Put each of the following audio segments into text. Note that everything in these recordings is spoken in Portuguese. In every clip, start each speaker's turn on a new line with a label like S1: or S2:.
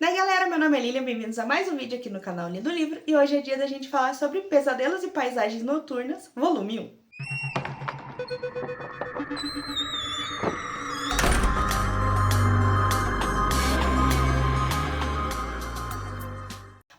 S1: Daí galera, meu nome é Lilian, bem-vindos a mais um vídeo aqui no canal Lindo Livro e hoje é dia da gente falar sobre Pesadelos e Paisagens Noturnas, volume 1.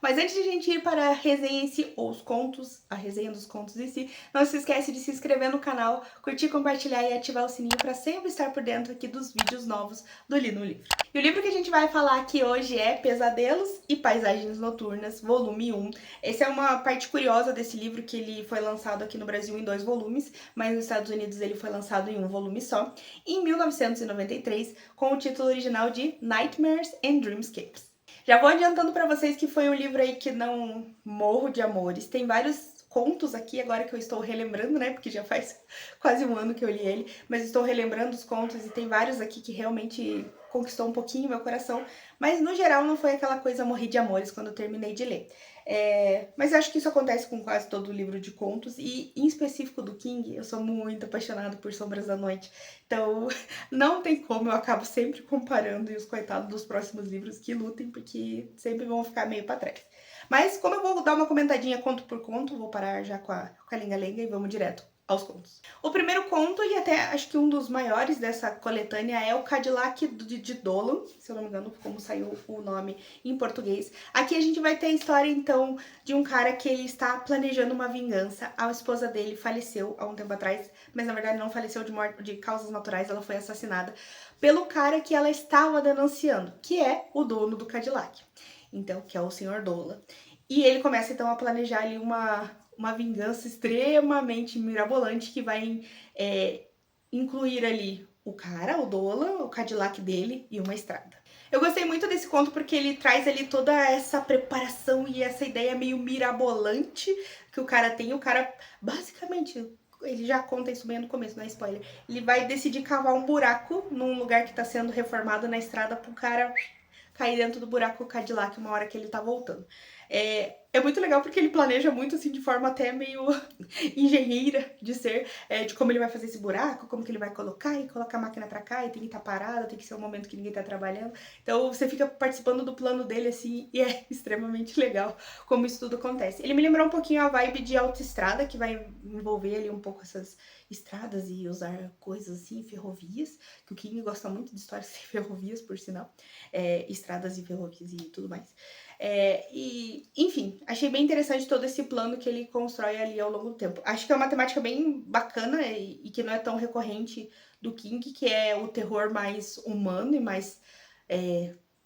S1: Mas antes de a gente ir para a resenha em si, ou os contos, a resenha dos contos em si, não se esquece de se inscrever no canal, curtir, compartilhar e ativar o sininho para sempre estar por dentro aqui dos vídeos novos do Lindo Livro. E o livro que a gente vai falar aqui hoje é Pesadelos e Paisagens Noturnas, volume 1. Essa é uma parte curiosa desse livro, que ele foi lançado aqui no Brasil em 2 volumes, mas nos Estados Unidos ele foi lançado em um volume só, em 1993, com o título original de Nightmares and Dreamscapes. Já vou adiantando para vocês que foi um livro aí que não morro de amores. Tem vários contos aqui, agora que eu estou relembrando, né? Porque já faz quase um ano que eu li ele, mas estou relembrando os contos e tem vários aqui que realmente conquistou um pouquinho meu coração. Mas no geral não foi aquela coisa morri de amores quando eu terminei de ler. Mas eu acho que isso acontece com quase todo livro de contos e em específico do King, eu sou muito apaixonada por Sombras da Noite. Então não tem como, eu acabo sempre comparando e os coitados dos próximos livros que lutem, porque sempre vão ficar meio pra trás. Mas como eu vou dar uma comentadinha conto por conto, vou parar já com a lenga-lenga e vamos direto aos contos. O primeiro conto, e até acho que um dos maiores dessa coletânea, é o Cadillac de Dolan, se eu não me engano como saiu o nome em português. Aqui a gente vai ter a história então de um cara que ele está planejando uma vingança. A esposa dele faleceu há um tempo atrás, mas na verdade não faleceu de causas naturais, ela foi assassinada pelo cara que ela estava denunciando, que é o dono do Cadillac, então, que é o Sr. Dolan. E ele começa então a planejar ali uma vingança extremamente mirabolante que vai incluir ali o cara, o Dolan, o Cadillac dele e uma estrada. Eu gostei muito desse conto porque ele traz ali toda essa preparação e essa ideia meio mirabolante que o cara tem. O cara, basicamente, ele já conta isso bem no começo, não é spoiler. Ele vai decidir cavar um buraco num lugar que tá sendo reformado na estrada pro cara cair dentro do buraco Cadillac uma hora que ele tá voltando. É muito legal porque ele planeja muito assim de forma até meio engenheira de ser, de como ele vai fazer esse buraco, como que ele vai colocar e colocar a máquina pra cá e tem que estar parado, tem que ser um momento que ninguém tá trabalhando. Então você fica participando do plano dele assim e é extremamente legal como isso tudo acontece. Ele me lembrou um pouquinho a vibe de autoestrada, que vai envolver ali um pouco essas estradas e usar coisas assim, ferrovias, que o King gosta muito de histórias de ferrovias, por sinal, estradas e ferrovias e tudo mais. Enfim, achei bem interessante todo esse plano que ele constrói ali ao longo do tempo. Acho que é uma temática bem bacana e que não é tão recorrente do King, que é o terror mais humano e mais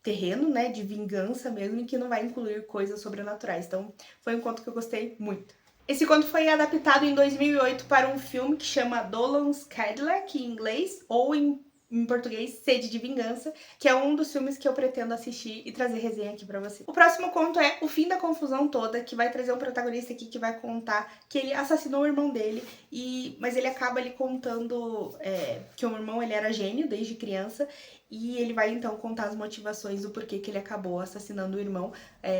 S1: terreno, né, de vingança mesmo, e que não vai incluir coisas sobrenaturais. Então, foi um conto que eu gostei muito. Esse conto foi adaptado em 2008 para um filme que chama Dolan's Cadillac, em inglês, ou em português, Sede de Vingança, que é um dos filmes que eu pretendo assistir e trazer resenha aqui pra você. O próximo conto é O Fim da Confusão Toda, que vai trazer um protagonista aqui que vai contar que ele assassinou o irmão dele, mas ele acaba ali contando que o irmão ele era gênio desde criança, e ele vai então contar as motivações do porquê que ele acabou assassinando o irmão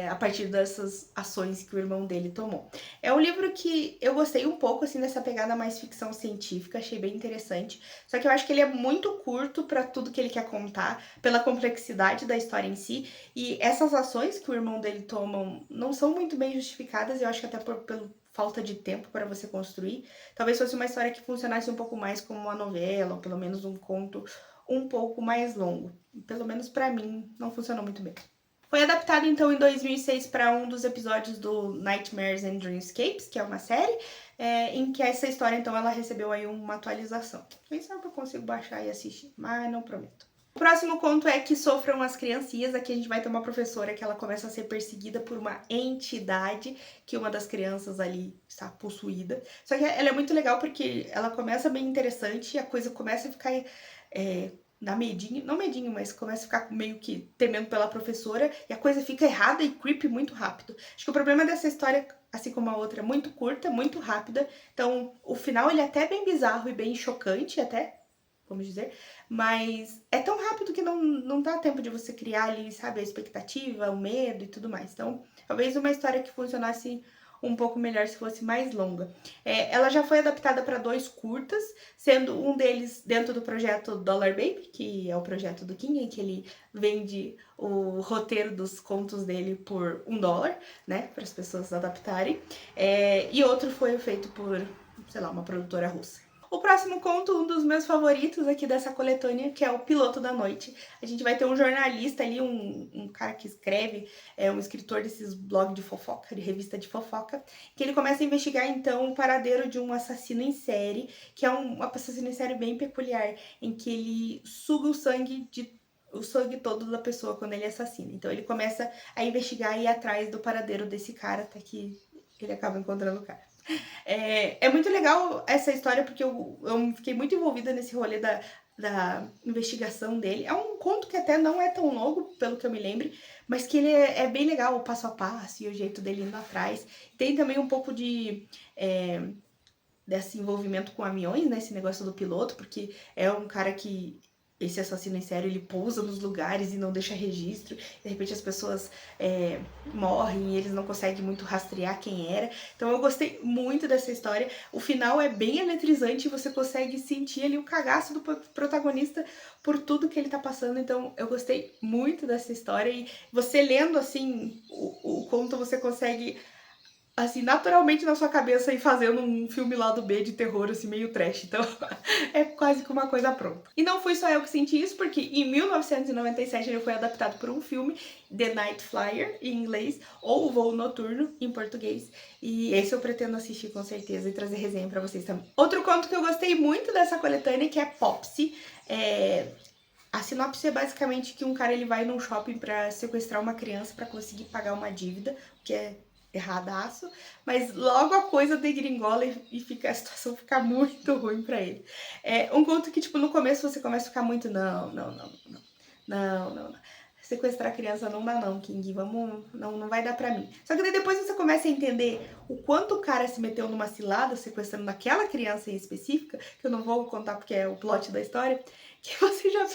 S1: a partir dessas ações que o irmão dele tomou. É um livro que eu gostei um pouco assim dessa pegada mais ficção científica, achei bem interessante, só que eu acho que ele é muito curto para tudo que ele quer contar, pela complexidade da história em si, e essas ações que o irmão dele toma não são muito bem justificadas, eu acho que até pelo falta de tempo para você construir. Talvez fosse uma história que funcionasse um pouco mais como uma novela, ou pelo menos um conto um pouco mais longo. Pelo menos para mim, não funcionou muito bem. Foi adaptado então em 2006 para um dos episódios do Nightmares and Dreamscapes, que é uma série, em que essa história então ela recebeu aí uma atualização. Quem sabe eu consigo baixar e assistir, mas não prometo. O próximo conto é Que Sofram as Criancinhas. Aqui a gente vai ter uma professora que ela começa a ser perseguida por uma entidade, que uma das crianças ali está possuída. Só que ela é muito legal porque ela começa bem interessante e a coisa começa a ficar dá medinho, não medinho, mas começa a ficar meio que temendo pela professora e a coisa fica errada e creepy muito rápido. Acho que o problema dessa história, assim como a outra, é muito curta, muito rápida, então o final ele é até bem bizarro e bem chocante até, vamos dizer, mas é tão rápido que não dá tempo de você criar ali, sabe, a expectativa, o medo e tudo mais. Então, talvez uma história que funcionasse um pouco melhor se fosse mais longa. Ela já foi adaptada para 2 curtas, sendo um deles dentro do projeto Dollar Baby, que é o projeto do King, em que ele vende o roteiro dos contos dele por $1, né, para as pessoas adaptarem. E outro foi feito por, sei lá, uma produtora russa. O próximo conto, um dos meus favoritos aqui dessa coletânea, que é o Piloto da Noite. A gente vai ter um jornalista ali, um cara que escreve, um escritor desses blogs de fofoca, de revista de fofoca, que ele começa a investigar, então, o paradeiro de um assassino em série, que é um assassino em série bem peculiar, em que ele suga o sangue todo da pessoa quando ele assassina. Então ele começa a investigar e ir atrás do paradeiro desse cara, até que ele acaba encontrando o cara. É muito legal essa história, porque eu fiquei muito envolvida nesse rolê da investigação dele. É um conto que até não é tão longo, pelo que eu me lembre, mas que ele é bem legal, o passo a passo e o jeito dele indo atrás. Tem também um pouco desse envolvimento com aviões, né? Esse negócio do piloto, porque é um cara que... Esse assassino em série, ele pousa nos lugares e não deixa registro. De repente as pessoas morrem e eles não conseguem muito rastrear quem era. Então eu gostei muito dessa história. O final é bem eletrizante e você consegue sentir ali o cagaço do protagonista por tudo que ele tá passando. Então eu gostei muito dessa história. E você lendo, assim, o conto, você consegue... assim, naturalmente na sua cabeça e fazendo um filme lado B de terror, assim, meio trash. Então, é quase que uma coisa pronta. E não fui só eu que senti isso, porque em 1997 ele foi adaptado por um filme, The Night Flyer, em inglês, ou O Voo Noturno, em português. E esse eu pretendo assistir com certeza e trazer resenha pra vocês também. Outro conto que eu gostei muito dessa coletânea, que é Popsy. A sinopse é basicamente que um cara ele vai num shopping pra sequestrar uma criança pra conseguir pagar uma dívida, que é erradaço, mas logo a coisa degringola e a situação fica muito ruim pra ele. É um conto que, tipo, no começo você começa a ficar muito, não. Sequestrar a criança não dá não, King, não vai dar pra mim. Só que daí depois você começa a entender o quanto o cara se meteu numa cilada sequestrando aquela criança em específica, que eu não vou contar porque é o plot da história, que você já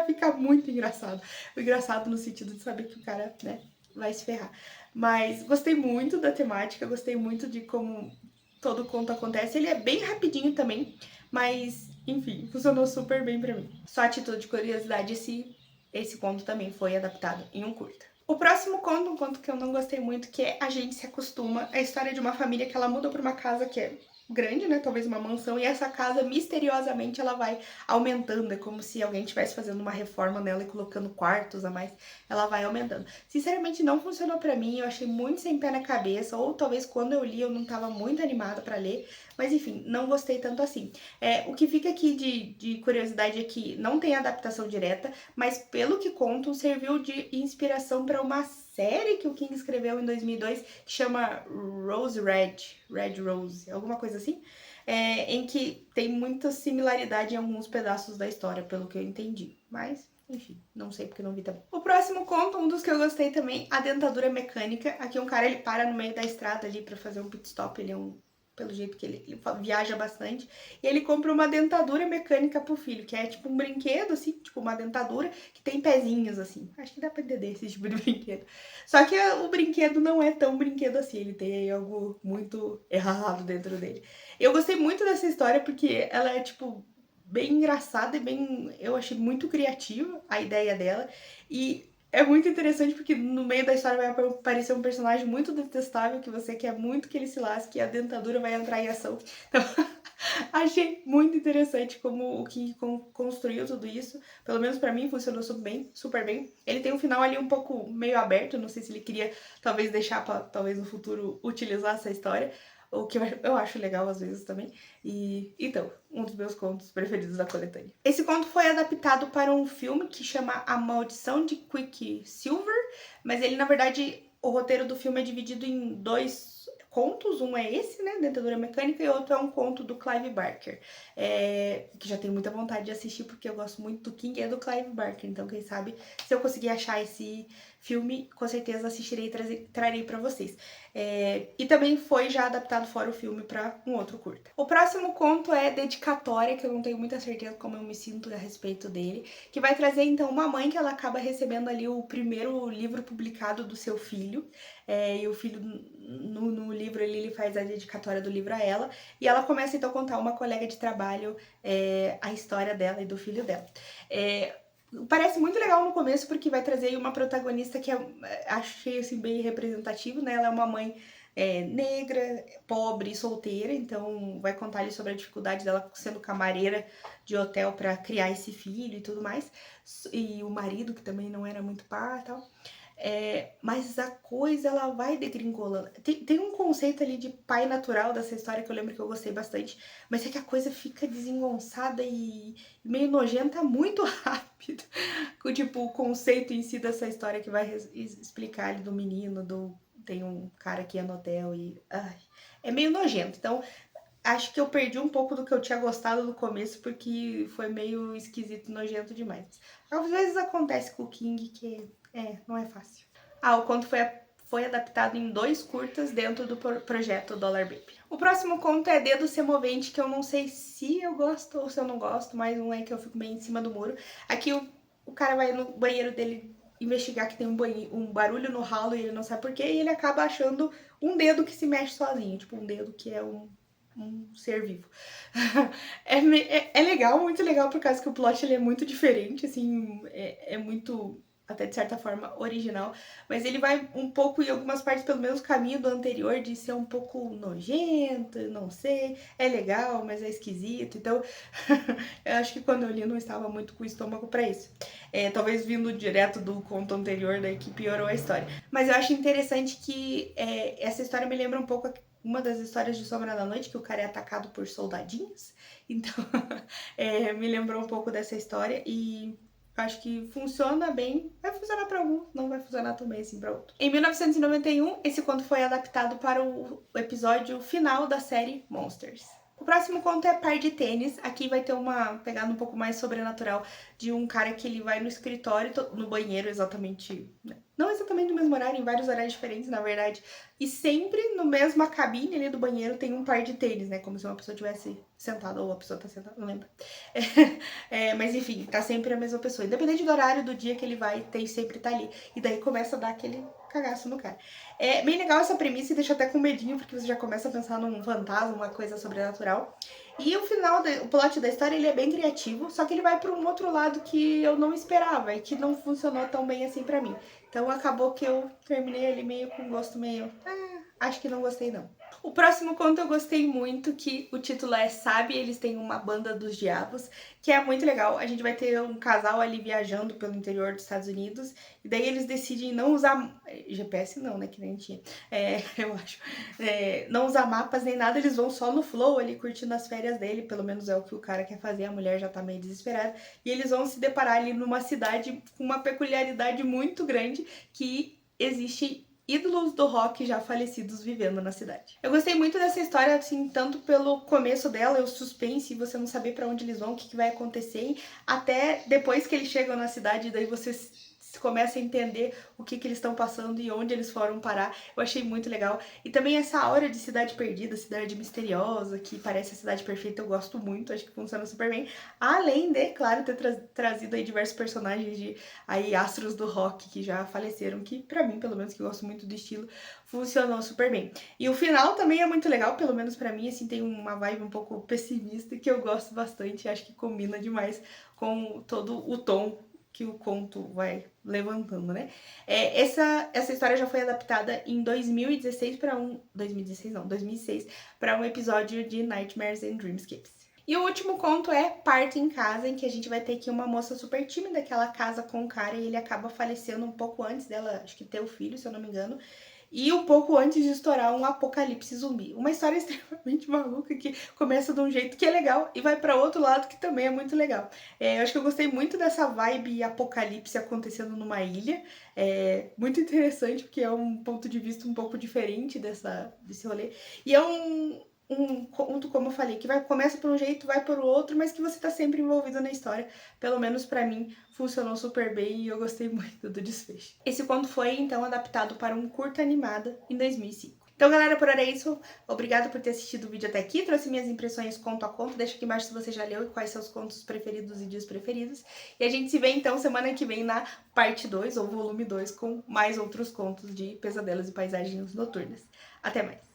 S1: fica muito engraçado. O engraçado no sentido de saber que o cara, né, vai se ferrar. Mas gostei muito da temática, gostei muito de como todo conto acontece. Ele é bem rapidinho também, mas, enfim, funcionou super bem pra mim. Só a título de curiosidade, esse conto também foi adaptado em um curta. O próximo conto, um conto que eu não gostei muito, que é A Gente Se Acostuma, é a história de uma família que ela muda pra uma casa que é grande, né, talvez uma mansão, e essa casa, misteriosamente, ela vai aumentando, é como se alguém estivesse fazendo uma reforma nela e colocando quartos a mais, ela vai aumentando. Sinceramente, não funcionou pra mim, eu achei muito sem pé na cabeça, ou talvez quando eu li eu não tava muito animada pra ler, mas enfim, não gostei tanto assim. O que fica aqui de curiosidade é que não tem adaptação direta, mas pelo que contam, serviu de inspiração para uma série que o King escreveu em 2002, que chama Rose Red Rose, alguma coisa assim, em que tem muita similaridade em alguns pedaços da história, pelo que eu entendi. Mas, enfim, não sei porque não vi também. O próximo conto, um dos que eu gostei também, A Dentadura Mecânica. Aqui um cara, ele para no meio da estrada ali pra fazer um pit stop, ele é pelo jeito que ele viaja bastante, e ele compra uma dentadura mecânica pro filho, que é tipo um brinquedo, assim, tipo uma dentadura que tem pezinhos, assim. Acho que dá pra entender esse tipo de brinquedo. Só que o brinquedo não é tão brinquedo assim, ele tem algo muito errado dentro dele. Eu gostei muito dessa história porque ela é, tipo, bem engraçada e bem... Eu achei muito criativa a ideia dela, e é muito interessante porque no meio da história vai aparecer um personagem muito detestável que você quer muito que ele se lasque e a dentadura vai entrar em ação. Então, achei muito interessante como o King construiu tudo isso. Pelo menos pra mim funcionou super bem. Ele tem um final ali um pouco meio aberto, não sei se ele queria talvez deixar pra talvez no futuro utilizar essa história, o que eu acho legal às vezes também. E então, um dos meus contos preferidos da coletânea. Esse conto foi adaptado para um filme que chama A Maldição de Quicksilver, mas ele, na verdade, o roteiro do filme é dividido em 2 contos. Um é esse, né, Dentadura Mecânica, e outro é um conto do Clive Barker, que já tenho muita vontade de assistir porque eu gosto muito do King e do Clive Barker, então quem sabe se eu conseguir achar esse filme, com certeza assistirei e trarei pra vocês. E também foi já adaptado fora o filme pra um outro curta. O próximo conto é Dedicatória, que eu não tenho muita certeza como eu me sinto a respeito dele, que vai trazer então uma mãe que ela acaba recebendo ali o primeiro livro publicado do seu filho, e o filho no livro ele faz a dedicatória do livro a ela, e ela começa então a contar a uma colega de trabalho a história dela e do filho dela. Parece muito legal no começo, porque vai trazer uma protagonista que achei assim, bem representativo, né? Ela é uma mãe negra, pobre, solteira, então vai contar ali sobre a dificuldade dela sendo camareira de hotel para criar esse filho e tudo mais, e o marido que também não era muito pá e tal. Mas a coisa ela vai degringolando. Tem um conceito ali de pai natural dessa história que eu lembro que eu gostei bastante, mas é que a coisa fica desengonçada e meio nojenta muito rápido. Tipo, o conceito em si dessa história que vai explicar ali do menino, tem um cara que ia no hotel e é meio nojento. Então, acho que eu perdi um pouco do que eu tinha gostado no começo, porque foi meio esquisito, nojento demais. Às vezes acontece com o King que não é fácil. O conto foi adaptado em 2 curtas dentro do projeto Dollar Baby. O próximo conto é Dedo Semovente, que eu não sei se eu gosto ou se eu não gosto, mas um é que eu fico meio em cima do muro. Aqui o cara vai no banheiro dele investigar que tem um barulho no ralo e ele não sabe porquê, e ele acaba achando um dedo que se mexe sozinho, tipo um dedo que é um ser vivo. É legal, muito legal, por causa que o plot ele é muito diferente, assim, é muito, até de certa forma, original, mas ele vai um pouco, em algumas partes, pelo menos caminho do anterior, de ser um pouco nojento, não sei, é legal, mas é esquisito, então eu acho que quando eu li não estava muito com o estômago para isso. Talvez vindo direto do conto anterior, daí que piorou a história. Mas eu acho interessante que essa história me lembra um pouco uma das histórias de Sombra da Noite, que o cara é atacado por soldadinhos. Então, me lembrou um pouco dessa história e acho que funciona bem. Vai funcionar para alguns, não vai funcionar também assim para outros. Em 1991, esse conto foi adaptado para o episódio final da série Monsters. O próximo conto é Par de Tênis. Aqui vai ter uma pegada um pouco mais sobrenatural de um cara que ele vai no escritório, no banheiro exatamente, não exatamente no mesmo horário, em vários horários diferentes, na verdade. E sempre no mesma cabine ali do banheiro tem um par de tênis, né? Como se uma pessoa tivesse sentada, ou a pessoa tá sentada, não lembro. Mas enfim, tá sempre a mesma pessoa. Independente do horário do dia que ele vai, sempre tá ali. E daí começa a dar aquele cagaço no cara. É bem legal essa premissa e deixa até com medinho, porque você já começa a pensar num fantasma, uma coisa sobrenatural. E o final, o plot da história, ele é bem criativo, só que ele vai para um outro lado que eu não esperava e que não funcionou tão bem assim pra mim. Então acabou que eu terminei ele meio com gosto meio... acho que não gostei não. O próximo conto eu gostei muito, que o título é Sabe, eles têm uma banda dos diabos, que é muito legal. A gente vai ter um casal ali viajando pelo interior dos Estados Unidos, e daí eles decidem não usar... GPS não, né, que nem tinha. Eu acho. Não usar mapas nem nada, eles vão só no flow ali, curtindo as férias dele, pelo menos é o que o cara quer fazer, a mulher já tá meio desesperada, e eles vão se deparar ali numa cidade com uma peculiaridade muito grande, que existe ídolos do rock já falecidos vivendo na cidade. Eu gostei muito dessa história, assim, tanto pelo começo dela, o suspense, você não saber pra onde eles vão, o que vai acontecer, até depois que eles chegam na cidade, daí você começa a entender o que eles estão passando e onde eles foram parar. Eu achei muito legal. E também essa aura de cidade perdida, cidade misteriosa, que parece a cidade perfeita, eu gosto muito, acho que funciona super bem. Além de, claro, ter trazido aí diversos personagens de aí astros do rock que já faleceram, que pra mim, pelo menos, que eu gosto muito do estilo, funcionou super bem. E o final também é muito legal, pelo menos pra mim, assim, tem uma vibe um pouco pessimista que eu gosto bastante, acho que combina demais com todo o tom que o conto vai levantando, né? Essa história já foi adaptada em 2016 para 2006 para um episódio de Nightmares and Dreamscapes. E o último conto é Parto em Casa, em que a gente vai ter aqui uma moça super tímida que ela casa com um cara e ele acaba falecendo um pouco antes dela, acho que ter o filho, se eu não me engano, e um pouco antes de estourar um apocalipse zumbi. Uma história extremamente maluca que começa de um jeito que é legal e vai para outro lado que também é muito legal. Eu acho que eu gostei muito dessa vibe apocalipse acontecendo numa ilha. Muito interessante, porque é um ponto de vista um pouco diferente desse rolê. E é um um conto, como eu falei, que começa por um jeito, vai por outro, mas que você tá sempre envolvido na história. Pelo menos pra mim, funcionou super bem e eu gostei muito do desfecho. Esse conto foi, então, adaptado para um curta animado em 2005. Então, galera, por hora é isso. Obrigada por ter assistido o vídeo até aqui. Trouxe minhas impressões conto a conto. Deixa aqui embaixo se você já leu e quais seus contos preferidos e dias preferidos. E a gente se vê, então, semana que vem na parte 2, ou volume 2, com mais outros contos de pesadelos e paisagens noturnas. Até mais!